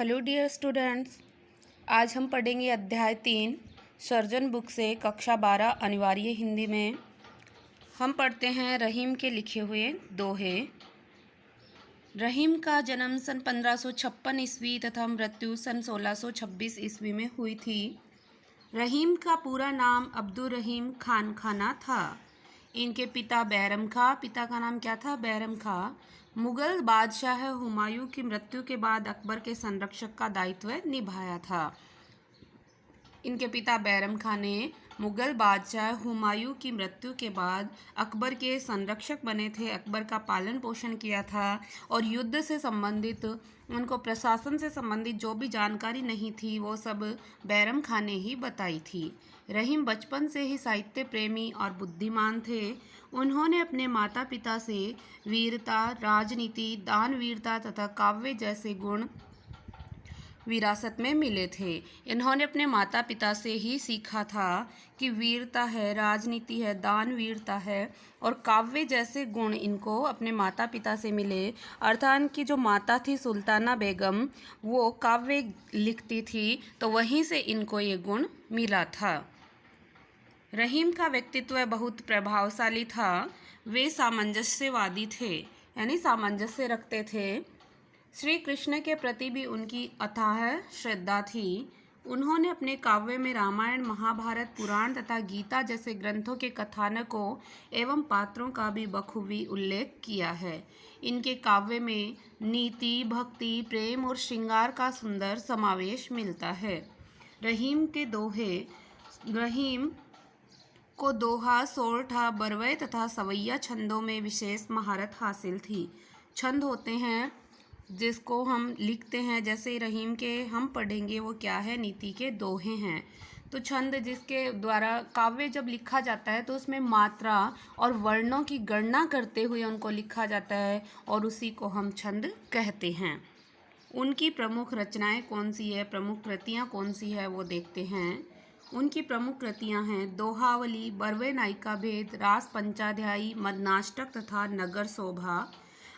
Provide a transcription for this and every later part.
Hello dear students, आज हम पढ़ेंगे अध्याय 3 सर्जन बुक से कक्षा 12 अनिवार्य हिंदी में। हम पढ़ते हैं रहीम के लिखे हुए दोहे। रहीम का जन्म सन 1556 ईस्वी तथा मृत्यु सन 1626 ईस्वी में हुई थी। रहीम का पूरा नाम अब्दुल रहीम खान खाना था। इनके पिता बैरम खां, पिता का नाम क्या था? बैरम खां, मुगल बादशाह हुमायूं की मृत्यु के बाद अकबर के संरक्षक का दायित्व निभाया था। इनके पिता बैरम खां ने मुगल बादशाह हुमायूं की मृत्यु के बाद अकबर के संरक्षक बने थे, अकबर का पालन पोषण किया था और युद्ध से संबंधित, उनको प्रशासन से संबंधित जो भी जानकारी नहीं थी वो सब बैरम खां ने ही बताई थी। रहीम बचपन से ही साहित्य प्रेमी और बुद्धिमान थे। उन्होंने अपने माता पिता से वीरता, राजनीति, दानवीरता तथा काव्य जैसे गुण विरासत में मिले थे। इन्होंने अपने माता पिता से ही सीखा था कि वीरता है, राजनीति है, दानवीरता है और काव्य जैसे गुण इनको अपने माता पिता से मिले। अर्थात इनकी जो माता थी सुल्ताना बेगम, वो काव्य लिखती थी, तो वहीं से इनको ये गुण मिला था। रहीम का व्यक्तित्व बहुत प्रभावशाली था। वे सामंजस्यवादी थे, यानी सामंजस्य रखते थे। श्री कृष्ण के प्रति भी उनकी अथाह श्रद्धा थी। उन्होंने अपने काव्य में रामायण, महाभारत, पुराण तथा गीता जैसे ग्रंथों के कथानकों एवं पात्रों का भी बखूबी उल्लेख किया है। इनके काव्य में नीति, भक्ति, प्रेम और श्रृंगार का सुंदर समावेश मिलता है। रहीम को दोहा, सोरठा, बरवै तथा सवैया छंदों में विशेष महारत हासिल थी। छंद होते हैं जिसको हम लिखते हैं, जैसे रहीम के हम पढ़ेंगे वो क्या है, नीति के दोहे हैं। तो छंद जिसके द्वारा काव्य जब लिखा जाता है तो उसमें मात्रा और वर्णों की गणना करते हुए उनको लिखा जाता है और उसी को हम छंद कहते हैं। उनकी प्रमुख रचनाएं कौन सी है, प्रमुख कृतियां कौन सी है, वो देखते हैं। उनकी प्रमुख कृतियां हैं दोहावली, बरवे नायिका भेद, रास पंचाध्यायी, मदनाष्टक तथा नगर शोभा।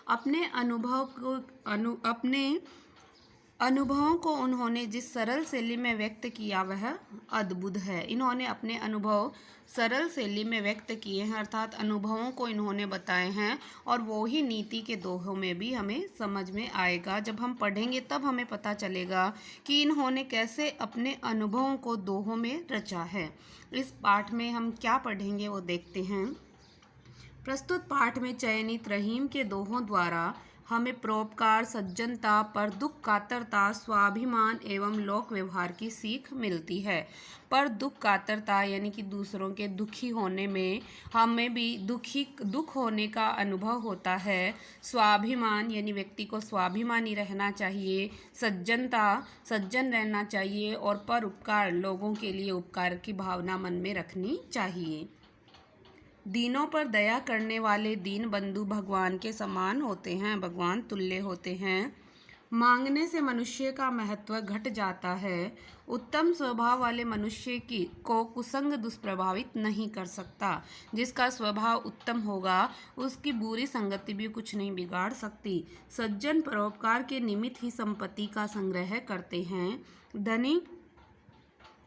अपने अनुभवों को उन्होंने जिस सरल शैली में व्यक्त किया वह अद्भुत है। इन्होंने अपने अनुभव सरल शैली में व्यक्त किए हैं, अर्थात अनुभवों को इन्होंने बताए हैं और वो ही नीति के दोहों में भी हमें समझ में आएगा। जब हम पढ़ेंगे तब हमें पता चलेगा कि इन्होंने कैसे अपने अनुभवों को दोहों में रचा है। इस पाठ में हम क्या पढ़ेंगे वो देखते हैं। प्रस्तुत पाठ में चयनित रहीम के दोहों द्वारा हमें परोपकार, सज्जनता, पर दुख कातरता, स्वाभिमान एवं लोक व्यवहार की सीख मिलती है। पर दुख कातरता यानी कि दूसरों के दुखी होने में हमें भी दुख होने का अनुभव होता है। स्वाभिमान यानी व्यक्ति को स्वाभिमानी रहना चाहिए। सज्जनता, सज्जन रहना चाहिए और पर उपकार, लोगों के लिए उपकार की भावना मन में रखनी चाहिए। दीनों पर दया करने वाले दीन बंधु भगवान के समान होते हैं, भगवान तुल्य होते हैं। मांगने से मनुष्य का महत्व घट जाता है। उत्तम स्वभाव वाले मनुष्य को कुसंग दुष्प्रभावित नहीं कर सकता। जिसका स्वभाव उत्तम होगा उसकी बुरी संगति भी कुछ नहीं बिगाड़ सकती। सज्जन परोपकार के निमित्त ही संपत्ति का संग्रह करते हैं।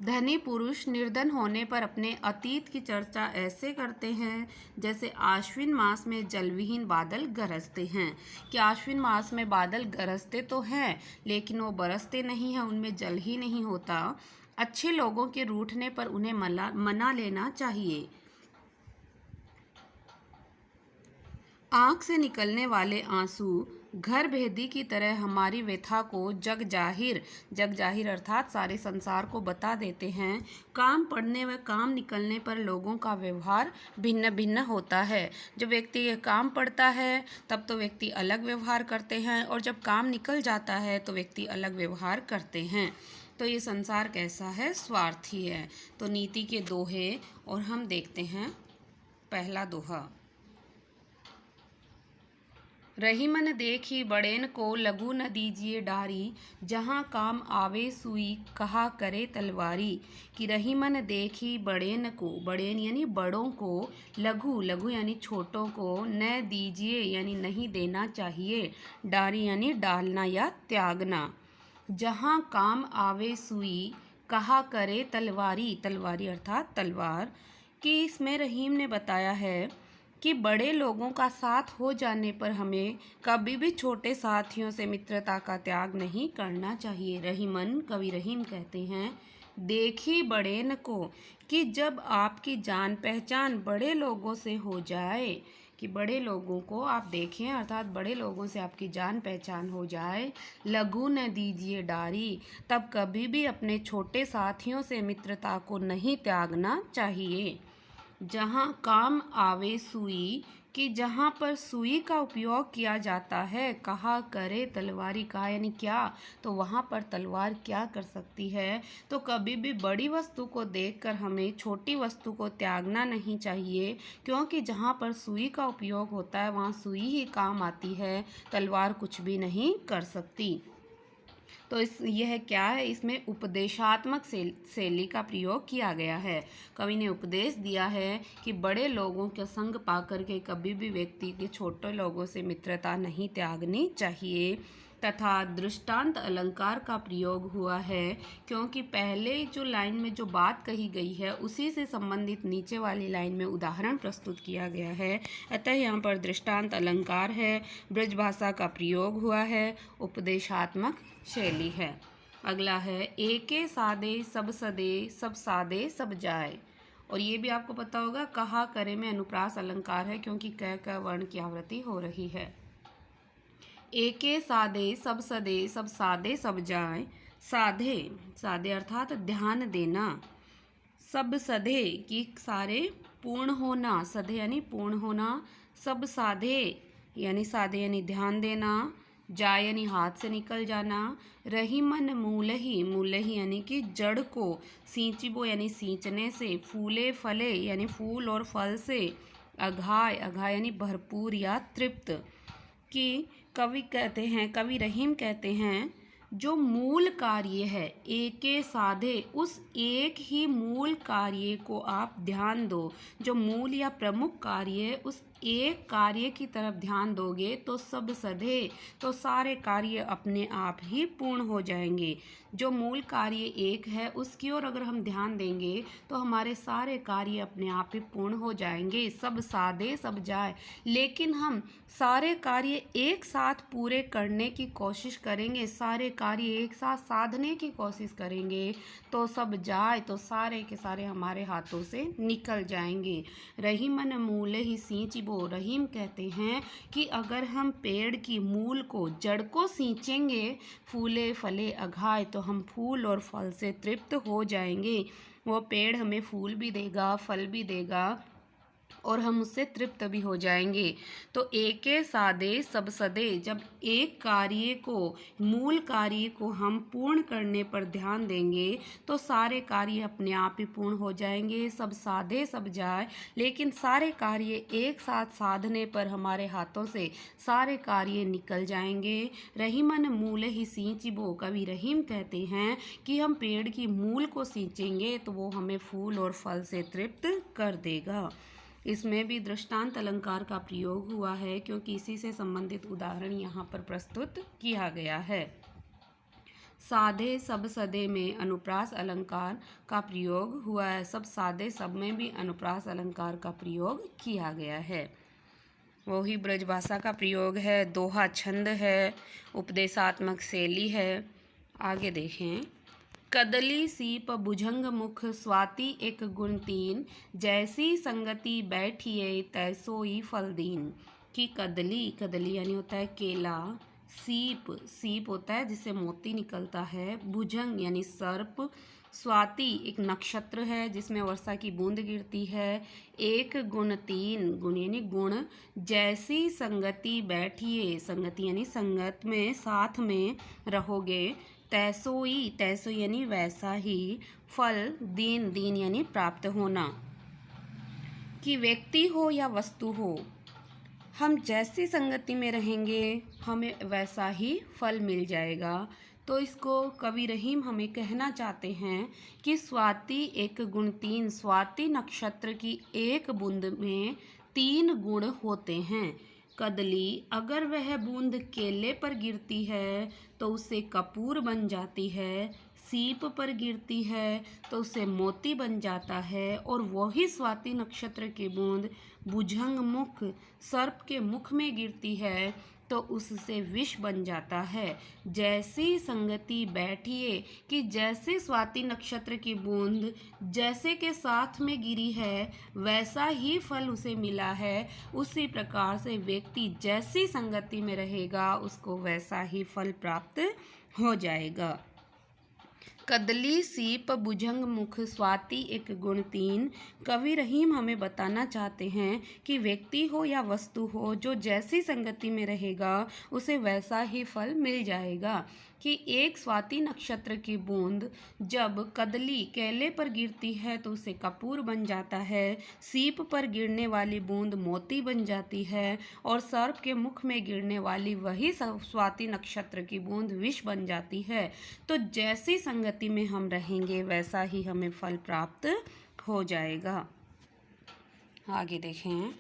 धनी पुरुष निर्धन होने पर अपने अतीत की चर्चा ऐसे करते हैं जैसे आश्विन मास में जलविहीन बादल गरजते हैं। कि आश्विन मास में बादल गरजते तो हैं लेकिन वो बरसते नहीं हैं, उनमें जल ही नहीं होता। अच्छे लोगों के रूठने पर उन्हें मना लेना चाहिए। आँख से निकलने वाले आंसू घर भेदी की तरह हमारी व्यथा को जग जाहिर अर्थात सारे संसार को बता देते हैं। काम पड़ने व काम निकलने पर लोगों का व्यवहार भिन्न भिन्न होता है। जब व्यक्ति के काम पड़ता है तब तो व्यक्ति अलग व्यवहार करते हैं और जब काम निकल जाता है तो व्यक्ति अलग व्यवहार करते हैं। तो ये संसार कैसा है? स्वार्थी है। तो नीति के दोहे और हम देखते हैं पहला दोहा। रहीमन देखी बड़ेन को लघु न दीजिए डारी, जहाँ काम आवे सुई कहा करे तलवारी। कि रहीमन देखी बड़ेन को, बड़ेन यानी बड़ों को, लघु यानी छोटों को, न दीजिए यानी नहीं देना चाहिए, डारी यानी डालना या त्यागना। जहाँ काम आवे सुई, कहा करे तलवारी, तलवारी अर्थात तलवार। कि इसमें रहीम ने बताया है कि बड़े लोगों का साथ हो जाने पर हमें कभी भी छोटे साथियों से मित्रता का त्याग नहीं करना चाहिए। रहीमन कवि रहीम कहते हैं, देखी बड़ेन को, कि जब आपकी जान पहचान बड़े लोगों से हो जाए, कि बड़े लोगों को आप देखें अर्थात बड़े लोगों से आपकी जान पहचान हो जाए, लघु न दीजिए डारी, तब कभी भी अपने छोटे साथियों से मित्रता को नहीं त्यागना चाहिए। जहाँ काम आवे सुई, कि जहाँ पर सुई का उपयोग किया जाता है, कहा करे तलवारी, कहा यानी क्या, तो वहाँ पर तलवार क्या कर सकती है। तो कभी भी बड़ी वस्तु को देखकर हमें छोटी वस्तु को त्यागना नहीं चाहिए, क्योंकि जहाँ पर सुई का उपयोग होता है वहाँ सुई ही काम आती है, तलवार कुछ भी नहीं कर सकती। तो यह क्या है, इसमें उपदेशात्मक शैली का प्रयोग किया गया है। कवि ने उपदेश दिया है कि बड़े लोगों के संग पाकर के कभी भी व्यक्ति के छोटे लोगों से मित्रता नहीं त्यागनी चाहिए। तथा दृष्टांत अलंकार का प्रयोग हुआ है, क्योंकि पहले जो लाइन में जो बात कही गई है उसी से संबंधित नीचे वाली लाइन में उदाहरण प्रस्तुत किया गया है। अतः यहाँ पर दृष्टांत अलंकार है, ब्रज भाषा का प्रयोग हुआ है, उपदेशात्मक शैली है। अगला है, एके सादे सब सदे, सब सादे सब जाए। और ये भी आपको पता होगा, कहा करे में अनुप्रास अलंकार है, क्योंकि क वर्ण की आवृत्ति हो रही है। एके सादे सब सदे, सब सादे सब जाए। साधे, साधे अर्थात ध्यान देना। सब सधे कि सारे पूर्ण होना, सधे यानी पूर्ण होना। सब साधे यानी साधे यानी ध्यान देना। जाय यानी हाथ से निकल जाना। रही मन मूलही, मूलही यानी कि जड़ को। सींचिबो यानी सींचने से। फूले फले यानी फूल और फल से। अघाय, अघाय यानी भरपूर या तृप्त। कि कवि कहते हैं, कवि रहीम कहते हैं, जो मूल कार्य है एके साधे, उस एक ही मूल कार्य को आप ध्यान दो। जो मूल या प्रमुख कार्य है उस एक कार्य की तरफ ध्यान दोगे तो सब सधे, तो सारे कार्य अपने आप ही पूर्ण हो जाएंगे। जो मूल कार्य एक है उसकी ओर अगर हम ध्यान देंगे तो हमारे सारे कार्य अपने आप ही पूर्ण हो जाएंगे। सब साधे सब जाए, लेकिन हम सारे कार्य एक साथ पूरे करने की कोशिश करेंगे, सारे कार्य एक साथ साधने की कोशिश करेंगे तो सब जाए, तो सारे के सारे हमारे हाथों से निकल जाएंगे। रही मन मूल ही सींचिबो, रहीम कहते हैं कि अगर हम पेड़ की मूल को, जड़ को सींचेंगे, फूले फले अघाय, तो हम फूल और फल से तृप्त हो जाएंगे। वो पेड़ हमें फूल भी देगा, फल भी देगा और हम उससे तृप्त भी हो जाएंगे। तो एके सादे सब सदे, जब एक कार्य को, मूल कार्य को हम पूर्ण करने पर ध्यान देंगे तो सारे कार्य अपने आप ही पूर्ण हो जाएंगे। सब साधे सब जाए, लेकिन सारे कार्य एक साथ साधने पर हमारे हाथों से सारे कार्य निकल जाएंगे। रहीमन मूल ही सींचिबो, कवि रहीम कहते हैं कि हम पेड़ की मूल को सींचेंगे तो वो हमें फूल और फल से तृप्त कर देगा। इसमें भी दृष्टांत अलंकार का प्रयोग हुआ है, क्योंकि इसी से संबंधित उदाहरण यहाँ पर प्रस्तुत किया गया है। साधे सब सदे में अनुप्रास अलंकार का प्रयोग हुआ है। सब साधे सब में भी अनुप्रास अलंकार का प्रयोग किया गया है। वही ब्रजभाषा का प्रयोग है, दोहा छंद है, उपदेशात्मक शैली है। आगे देखें, कदली सीप भुजंग मुख, स्वाति एक गुण तीन, जैसी संगति बैठिए तैसोई फल दीन। कि कदली, कदली यानी होता है केला। सीप, सीप होता है जिससे मोती निकलता है। भुजंग यानी सर्प। स्वाति एक नक्षत्र है जिसमें वर्षा की बूंद गिरती है। एक गुण तीन, गुण यानी गुण। जैसी संगति बैठिए, संगति यानी संगत में, साथ में रहोगे। तैसोई, तैसोई यानी वैसा ही। फल, दीन, दीन यानी प्राप्त होना। कि व्यक्ति हो या वस्तु हो, हम जैसी संगति में रहेंगे हमें वैसा ही फल मिल जाएगा। तो इसको कवि रहीम हमें कहना चाहते हैं कि स्वाति एक गुण तीन, स्वाति नक्षत्र की एक बूंद में तीन गुण होते हैं। कदली अगर वह बूंद केले पर गिरती है तो उससे कपूर बन जाती है, सीप पर गिरती है तो उससे मोती बन जाता है, और वही स्वाति नक्षत्र की बूंद भुजंग मुख सर्प के मुख में गिरती है तो उससे विष बन जाता है। जैसी संगति बैठिए कि जैसे स्वाति नक्षत्र की बूंद जैसे के साथ में गिरी है वैसा ही फल उसे मिला है, उसी प्रकार से व्यक्ति जैसी संगति में रहेगा उसको वैसा ही फल प्राप्त हो जाएगा। कदली सीप भुजंग मुख स्वाति एक गुण 3। कवि रहीम हमें बताना चाहते हैं कि व्यक्ति हो या वस्तु हो जो जैसी संगति में रहेगा उसे वैसा ही फल मिल जाएगा। कि एक स्वाति नक्षत्र की बूंद जब कदली केले पर गिरती है तो उसे कपूर बन जाता है, सीप पर गिरने वाली बूंद मोती बन जाती है, और सर्प के मुख में गिरने वाली वही स्वाति नक्षत्र की बूंद विष बन जाती है। तो जैसी संगति में हम रहेंगे वैसा ही हमें फल प्राप्त हो जाएगा। आगे देखें।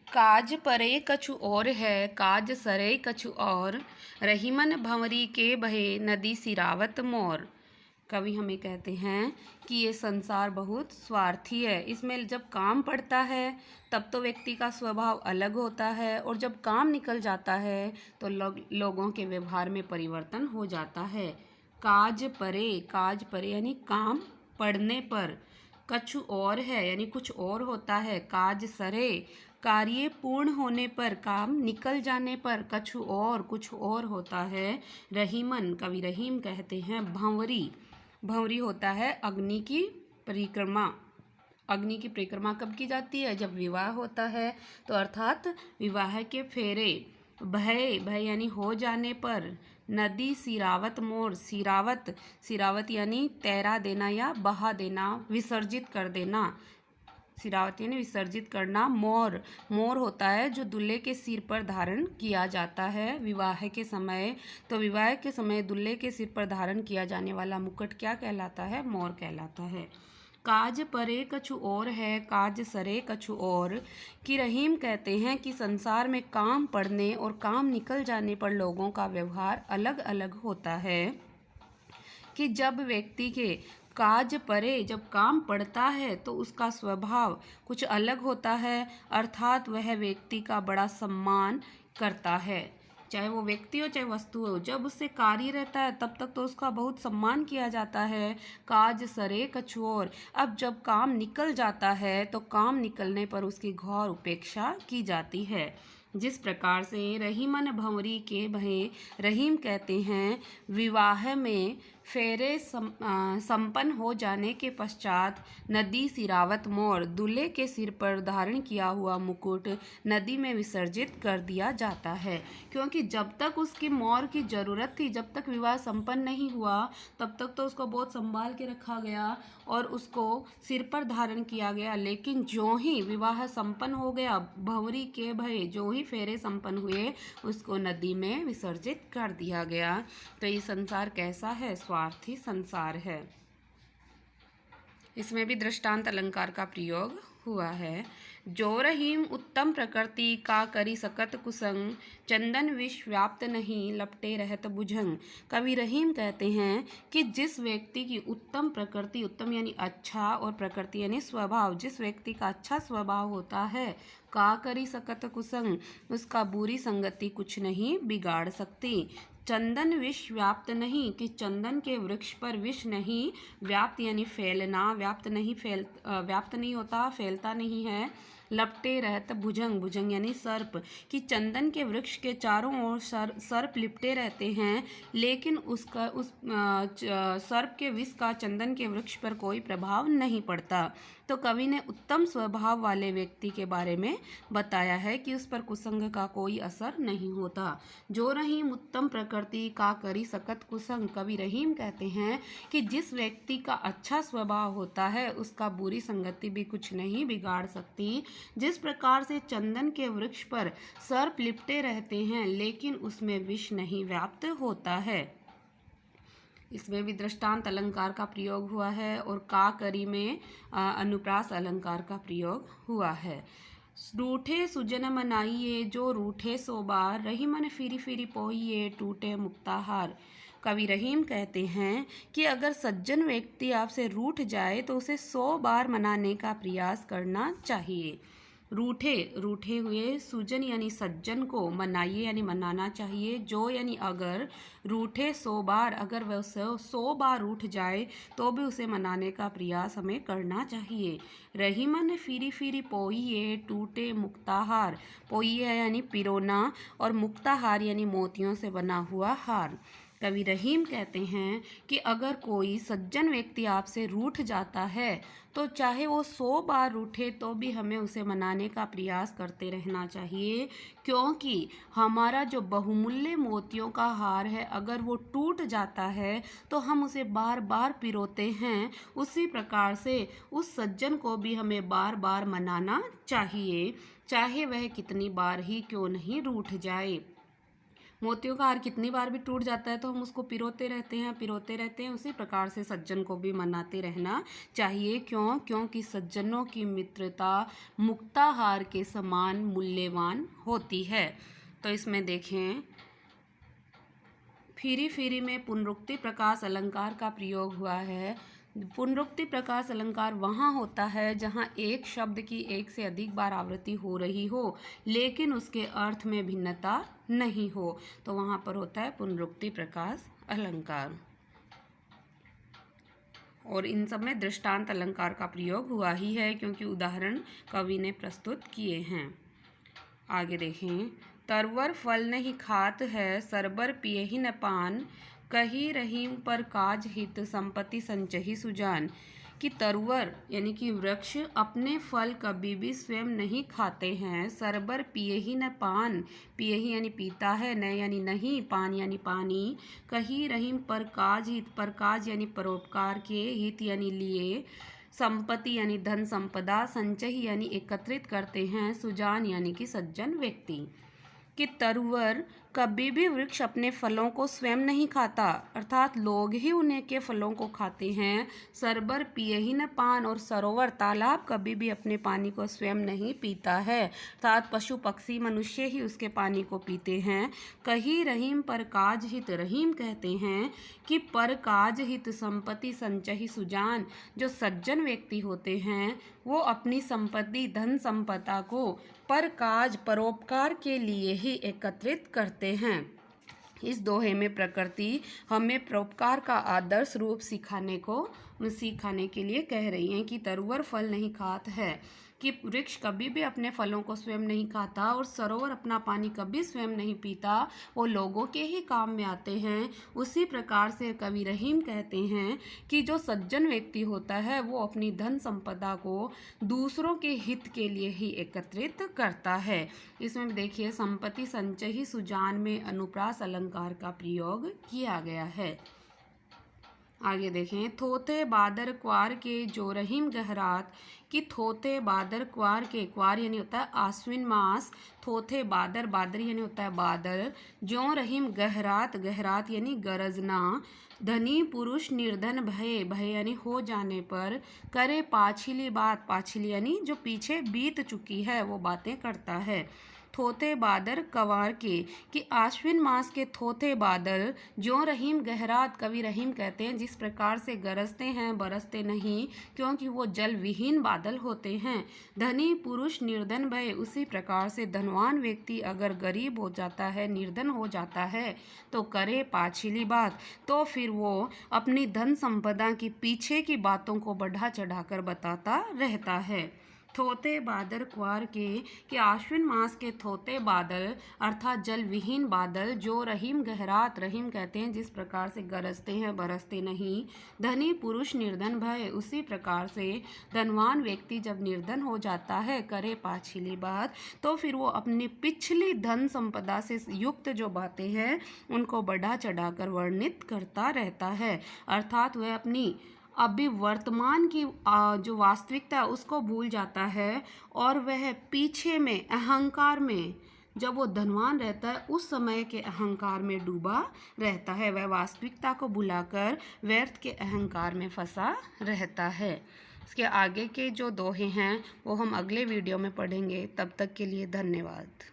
काज परे कछु और है, काज सरे कछु और, रहीमन भंवरी के बहे नदी सिरावत मोर। कवि हमें कहते हैं कि ये संसार बहुत स्वार्थी है। इसमें जब काम पड़ता है तब तो व्यक्ति का स्वभाव अलग होता है, और जब काम निकल जाता है तो लोगों के व्यवहार में परिवर्तन हो जाता है। काज परे यानी काम पड़ने पर, कछु और है यानी कुछ और होता है, काज सरे कार्य पूर्ण होने पर, काम निकल जाने पर, कछु और कुछ और होता है। रहीमन कवि रहीम कहते हैं भंवरी होता है अग्नि की परिक्रमा। अग्नि की परिक्रमा कब की जाती है? जब विवाह होता है। तो अर्थात विवाह के फेरे भय यानी हो जाने पर, नदी सिरावत मोर सिरावत यानी तैरा देना या बहा देना, विसर्जित कर देना। सिरावत यानी विसर्जित करना। मोर होता है जो दूल्हे के सिर पर धारण किया जाता है विवाह के समय। तो विवाह के समय दूल्हे के सिर पर धारण किया जाने वाला मुकुट क्या कहलाता है? मोर कहलाता है। काज परे कछु और है, काज सरे कछु और। कि रहीम कहते हैं कि संसार में काम पड़ने और काम निकल जाने पर लोगों का व्यवहार अलग अलग होता है। कि जब व्यक्ति के काज परे जब काम पड़ता है तो उसका स्वभाव कुछ अलग होता है, अर्थात वह व्यक्ति का बड़ा सम्मान करता है। चाहे वो व्यक्ति हो चाहे वस्तु हो, जब उससे कार्य रहता है तब तक तो उसका बहुत सम्मान किया जाता है। काज सरे कछु और। अब जब काम निकल जाता है तो काम निकलने पर उसकी घोर उपेक्षा की जाती है। जिस प्रकार से रहीमन भंवरी के भये, रहीम कहते हैं विवाह में फेरे संपन्न हो जाने के पश्चात नदी सिरावत मोर, दूल्हे के सिर पर धारण किया हुआ मुकुट नदी में विसर्जित कर दिया जाता है। क्योंकि जब तक उसकी मोर की ज़रूरत थी, जब तक विवाह संपन्न नहीं हुआ तब तक तो उसको बहुत संभाल के रखा गया और उसको सिर पर धारण किया गया। लेकिन जो ही विवाह संपन्न हो गया, भंवरी के भय जो ही फेरे संपन्न हुए, उसको नदी में विसर्जित कर दिया गया। तो ये संसार कैसा है? स्वार्थी संसार है। इसमें भी दृष्टांत अलंकार का प्रयोग हुआ है। जो रहीम उत्तम प्रकृति का करी सकत कुसंग, चंदन विष व्याप्त नहीं लपटे रहत भुजंग। कवि रहीम कहते हैं कि जिस व्यक्ति की उत्तम प्रकृति, उत्तम यानी अच्छा और प्रकृति यानी स्वभाव, जिस व्यक्ति का अच्छा स्वभाव होता है, का करी सकत कुसंग, उसका बुरी संगति कुछ नहीं बिगाड़ सकती। चंदन विष व्याप्त नहीं, कि चंदन के वृक्ष पर विष नहीं व्याप्त यानी फैलना, व्याप्त नहीं होता, फैलता नहीं है। लपटे रहत भुजंग यानी सर्प, कि चंदन के वृक्ष के चारों ओर सर्प लिपटे रहते हैं, लेकिन उस सर्प के विष का चंदन के वृक्ष पर कोई प्रभाव नहीं पड़ता। तो कवि ने उत्तम स्वभाव वाले व्यक्ति के बारे में बताया है कि उस पर कुसंग का कोई असर नहीं होता। जो रहीम उत्तम प्रकृति का करी सकत कुसंग, कवि रहीम कहते हैं कि जिस व्यक्ति का अच्छा स्वभाव होता है उसका बुरी संगति भी कुछ नहीं बिगाड़ सकती। जिस प्रकार से चंदन के वृक्ष पर सर्प लिपटे रहते हैं लेकिन उसमें विष नहीं व्याप्त होता है। इसमें भी दृष्टांत अलंकार का प्रयोग हुआ है और का करी में अनुप्रास अलंकार का प्रयोग हुआ है। रूठे सुजन मनाइए जो रूठे सो बार, रही मन फिरी फिरी पोइए टूटे मुक्ताहार। कवि रहीम कहते हैं कि अगर सज्जन व्यक्ति आपसे रूठ जाए तो उसे 100 बार मनाने का प्रयास करना चाहिए। रूठे हुए सुजन यानी सज्जन को मनाइए यानी मनाना चाहिए। जो यानी अगर, रूठे 100 बार, अगर वह 100 बार रूठ जाए तो भी उसे मनाने का प्रयास हमें करना चाहिए। रही मन फिरी फिरी पोइए टूटे मुक्ताहार। पोइए यानी पिरोना और मुक्ताहार यानी मोतियों से बना हुआ हार। कवि रहीम कहते हैं कि अगर कोई सज्जन व्यक्ति आपसे रूठ जाता है तो चाहे वो 100 बार रूठे तो भी हमें उसे मनाने का प्रयास करते रहना चाहिए, क्योंकि हमारा जो बहुमूल्य मोतियों का हार है अगर वो टूट जाता है तो हम उसे बार बार पिरोते हैं। उसी प्रकार से उस सज्जन को भी हमें बार बार मनाना चाहिए, चाहे वह कितनी बार ही क्यों नहीं रूठ जाए। मोतियों का हार कितनी बार भी टूट जाता है तो हम उसको पिरोते रहते हैं। उसी प्रकार से सज्जन को भी मनाते रहना चाहिए। क्योंकि सज्जनों की मित्रता मुक्ताहार के समान मूल्यवान होती है। तो इसमें देखें, फिरी फिरी में पुनरुक्ति प्रकाश अलंकार का प्रयोग हुआ है। पुनरुक्ति प्रकाश अलंकार वहाँ होता है जहाँ एक शब्द की एक से अधिक बार आवृत्ति हो रही हो लेकिन उसके अर्थ में भिन्नता नहीं हो, तो वहाँ पर होता है पुनरुक्ति प्रकाश अलंकार। और इन सब में दृष्टांत अलंकार का प्रयोग हुआ ही है क्योंकि उदाहरण कवि ने प्रस्तुत किए हैं। आगे देखें, तरवर फल नहीं खात है, सरबर पिए ही न पान, कही रहीम पर काज हित संपत्ति संचही सुजान। कि तरुवर यानी कि वृक्ष अपने फल कभी भी स्वयं नहीं खाते हैं। सरबर पिए ही न पान, पिए ही यानी पीता है, न यानी नहीं, पान यानी पानी। कही रहीम पर काज हित, पर काज यानी परोपकार के, हित यानी लिए, संपत्ति यानी धन संपदा, संचय यानी एकत्रित करते हैं, सुजान यानी कि सज्जन व्यक्ति। कि तरुवर कभी भी वृक्ष अपने फलों को स्वयं नहीं खाता, अर्थात लोग ही उन्हें के फलों को खाते हैं। सरबर पिए ही न पान, और सरोवर तालाब कभी भी अपने पानी को स्वयं नहीं पीता है, अर्थात पशु पक्षी मनुष्य ही उसके पानी को पीते हैं। कही रहीम पर काज हित, रहीम कहते हैं कि पर काज हित संपत्ति संचही सुजान, जो सज्जन व्यक्ति होते हैं वो अपनी संपत्ति धन संपदा को पर काज परोपकार के लिए ही एकत्रित करते हैं। इस दोहे में प्रकृति हमें परोपकार का आदर्श रूप सिखाने के लिए कह रही हैं कि तरुवर फल नहीं खात है, कि वृक्ष कभी भी अपने फलों को स्वयं नहीं खाता और सरोवर अपना पानी कभी स्वयं नहीं पीता, वो लोगों के ही काम में आते हैं। उसी प्रकार से कवि रहीम कहते हैं कि जो सज्जन व्यक्ति होता है वो अपनी धन संपदा को दूसरों के हित के लिए ही एकत्रित करता है। इसमें देखिए, संपत्ति संचय सुजान में अनुप्रास अलंकार का प्रयोग किया गया है। आगे देखें, थोथे बादर क्वार के जो रहीम गहरात, कि थोथे बादर क्वार के, क्वार यानी होता है आश्विन मास, थोथे बादर, बादर यानी होता है बादल, जो रहीम गहरात, गहरात यानी गरजना, धनी पुरुष निर्धन भय, भय यानी हो जाने पर, करे पाछिली बात, पाछिली यानी जो पीछे बीत चुकी है वो बातें करता है। थोथे बादर कवार के, कि आश्विन मास के थोथे बादल जो रहीम गहरात, कवि रहीम कहते हैं जिस प्रकार से गरजते हैं बरसते नहीं, क्योंकि वो जल विहीन बादल होते हैं। धनी पुरुष निर्धन भय, उसी प्रकार से धनवान व्यक्ति अगर गरीब हो जाता है, निर्धन हो जाता है तो करे पाछिली बात, तो फिर वो अपनी धन संपदा की पीछे की बातों को बढ़ा चढ़ाकर बताता रहता है। थोते बादल क्वार के, कि आश्विन मास के थोते बादल अर्थात जल विहीन बादल जो रहीम गहरात, रहीम कहते हैं जिस प्रकार से गरजते हैं बरसते नहीं, धनी पुरुष निर्धन भय, उसी प्रकार से धनवान व्यक्ति जब निर्धन हो जाता है, करे पाछिली बात, तो फिर वो अपनी पिछली धन संपदा से युक्त जो बातें हैं उनको बढ़ा चढ़ाकर वर्णित करता रहता है, अर्थात वह अपनी अभी वर्तमान की जो वास्तविकता है उसको भूल जाता है और वह पीछे में अहंकार में जब वो धनवान रहता है उस समय के अहंकार में डूबा रहता है, वह वास्तविकता को भुलाकर व्यर्थ के अहंकार में फंसा रहता है। इसके आगे के जो दोहे हैं वो हम अगले वीडियो में पढ़ेंगे। तब तक के लिए धन्यवाद।